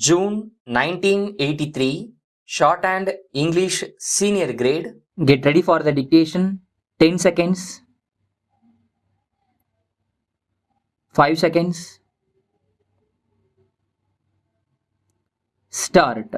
June 1983, Shorthand English Senior Grade. Get ready for the dictation. 10 seconds. 5 seconds. Start.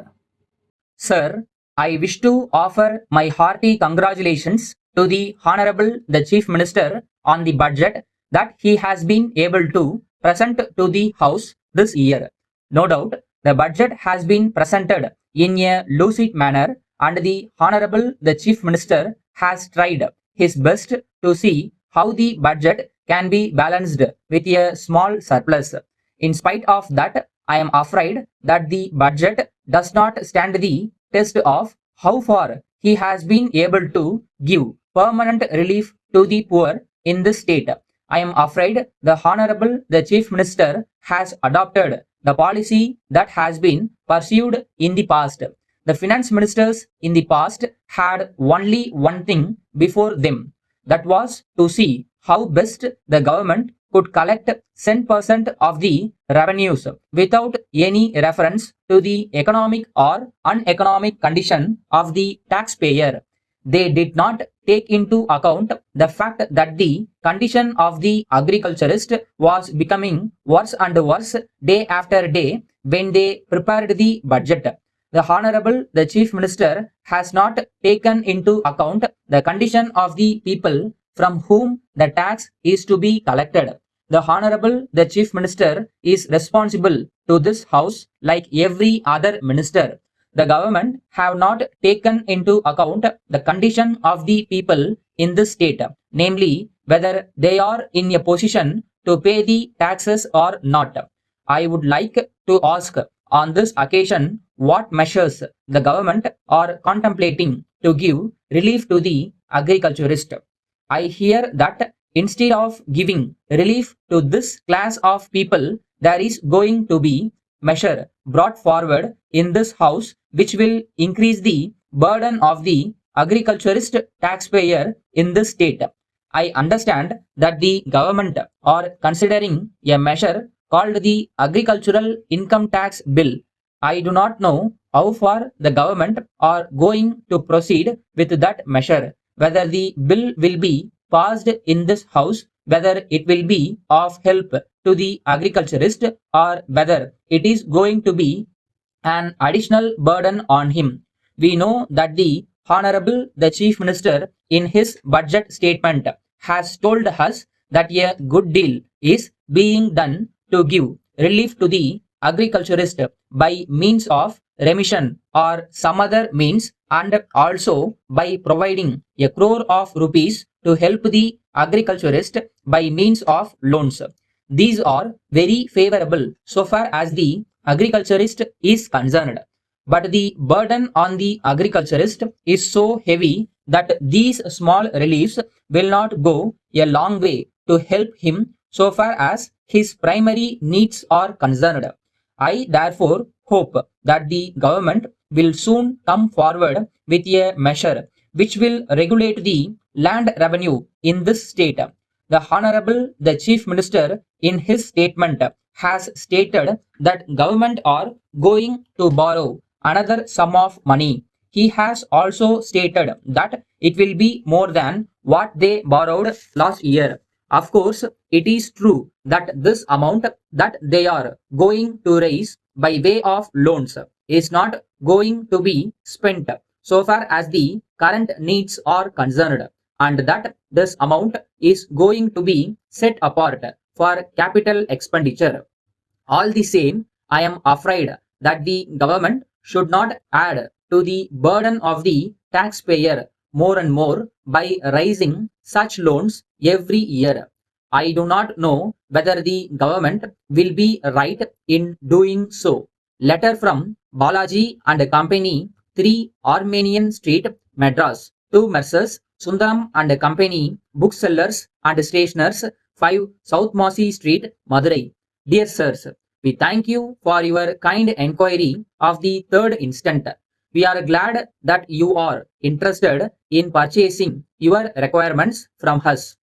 Sir, I wish to offer my hearty congratulations to the Honorable the Chief Minister on the budget that he has been able to present to the House this year. No doubt, the budget has been presented in a lucid manner and the Honorable the Chief Minister has tried his best to see how the budget can be balanced with a small surplus. In spite of that, I am afraid that the budget does not stand the test of how far he has been able to give permanent relief to the poor in this state. I am afraid the Honorable the Chief Minister has adopted the policy that has been pursued in the past. The finance ministers in the past had only one thing before them, that was to see how best the government could collect 10% of the revenues without any reference to the economic or uneconomic condition of the taxpayer. They did not take into account the fact that the condition of the agriculturist was becoming worse and worse day after day when they prepared the budget. The Honorable the Chief Minister has not taken into account the condition of the people from whom the tax is to be collected. The Honorable the Chief Minister is responsible to this House like every other minister. The government have not taken into account the condition of the people in this state, namely whether they are in a position to pay the taxes or not. I would like to ask on this occasion what measures the government are contemplating to give relief to the agriculturist. I hear that instead of giving relief to this class of people, there is going to be measure brought forward in this House which will increase the burden of the agriculturist taxpayer in this state. I understand that the government are considering a measure called the Agricultural Income Tax Bill. I do not know how far the government are going to proceed with that measure, whether the bill will be passed in this House, whether it will be of help to the agriculturist, or whether it is going to be an additional burden on him. We know that the Honorable the Chief Minister in his budget statement has told us that a good deal is being done to give relief to the agriculturist by means of remission or some other means, and also by providing a crore of rupees to help the agriculturist by means of loans. These are very favorable so far as the agriculturist is concerned. But the burden on the agriculturist is so heavy that these small reliefs will not go a long way to help him so far as his primary needs are concerned. I therefore hope that the government will soon come forward with a measure which will regulate the land revenue in this state. The Honorable the Chief Minister in his statement has stated that government are going to borrow another sum of money. He has also stated that it will be more than what they borrowed last year. Of course, it is true that this amount that they are going to raise by way of loans is not going to be spent so far as the current needs are concerned, and that this amount is going to be set apart for capital expenditure. All the same, I am afraid that the government should not add to the burden of the taxpayer more and more by raising such loans every year. I do not know whether the government will be right in doing so. Letter from Balaji and Company, 3 Armenian Street, Madras, to Messrs. Sundaram and Company, booksellers and stationers, 5 South Masi Street, Madurai. Dear sirs, we thank you for your kind enquiry of the third instant. We are glad that you are interested in purchasing your requirements from us.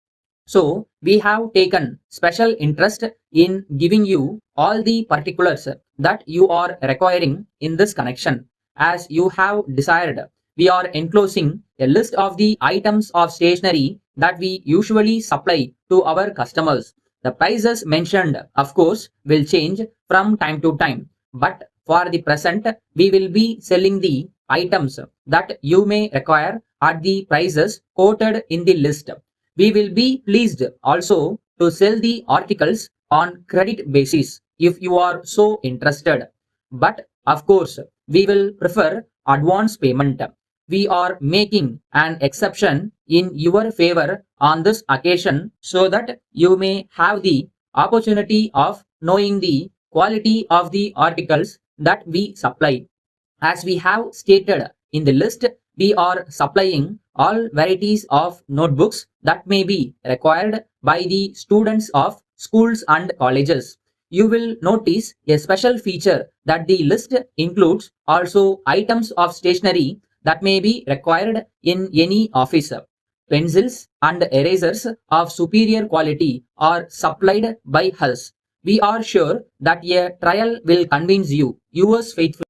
So we have taken special interest in giving you all the particulars that you are requiring in this connection. As you have desired, we are enclosing a list of the items of stationery that we usually supply to our customers. The prices mentioned, of course, will change from time to time, but for the present, we will be selling the items that you may require at the prices quoted in the list. We will be pleased also to sell the articles on credit basis if you are so interested. But of course, we will prefer advance payment. We are making an exception in your favor on this occasion so that you may have the opportunity of knowing the quality of the articles that we supply. As we have stated in the list, we are supplying all varieties of notebooks that may be required by the students of schools and colleges. You will notice a special feature that the list includes also items of stationery that may be required in any office. Pencils and erasers of superior quality are supplied by us. We are sure that a trial will convince you. Yours faithfully.